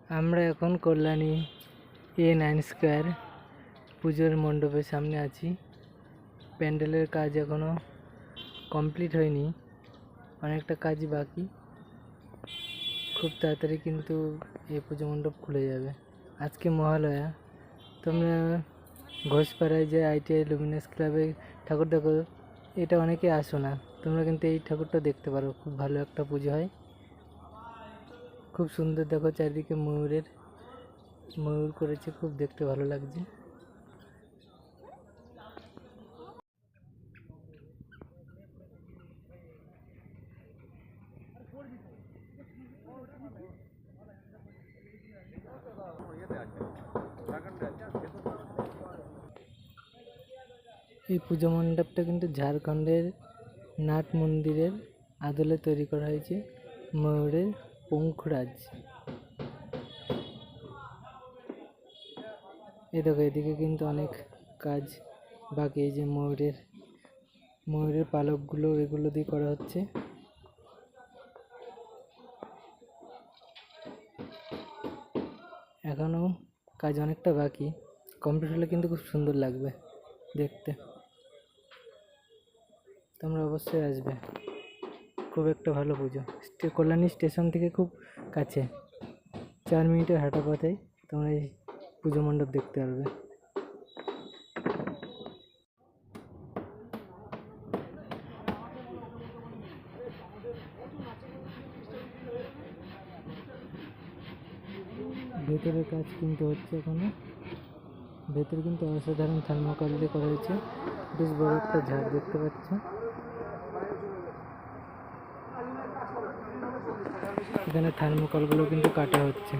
আমরা এখন Kalyani A9 square পুজোর মণ্ডপের সামনে আছি। প্যান্ডেলের কাজ এখনো কমপ্লিট হয়নি, অনেকটা কাজ বাকি। খুব তাড়াতাড়ি কিন্তু এই পুজো মণ্ডপ খুলে যাবে। আজকে মহালয়া। তোমরা ঘোষপাড়ায় যে ITI লুমিনাস ক্লাবে ঠাকুর দেখো, এটা অনেকে আসো না, তোমরা কিন্তু এই ঠাকুরটা দেখতে পারো। খুব ভালো একটা পুজো হয়, খুব সুন্দর। দেখো চারিদিকে ময়ূর করেছে, খুব দেখতে ভালো লাগছে। এই পুজো মণ্ডপটা কিন্তু ঝাড়খণ্ডের নাট মন্দিরের আদলে তৈরি করা হয়েছে, ময়ূরের পঙ্খরাজ। এই দেখো এদিকে কিন্তু অনেক কাজ বাকি। এই যে ময়ূরের পালকগুলো, এগুলো দিয়ে করা হচ্ছে। এখনো কাজ অনেকটা বাকি, কমপ্লিট হলে কিন্তু খুব সুন্দর লাগবে দেখতে। তোমরা অবশ্যই আসবে, খুব একটা ভালো পুজো। কল্যাণী স্টেশন থেকে খুব কাছে, 4 মিনিটের হাঁটা পথেই তোমরা এই পুজো মণ্ডপ দেখতে পারবে। ভেতরে কাজ কিন্তু হচ্ছে এখনো। ভেতরে কিন্তু অসাধারণ থার্মোকল দিয়ে করা হয়েছে। বেশ বড় একটা ঝাড় দেখতে পাচ্ছ। এখানে থার্মোকলগুলো কিন্তু কাটা হচ্ছে।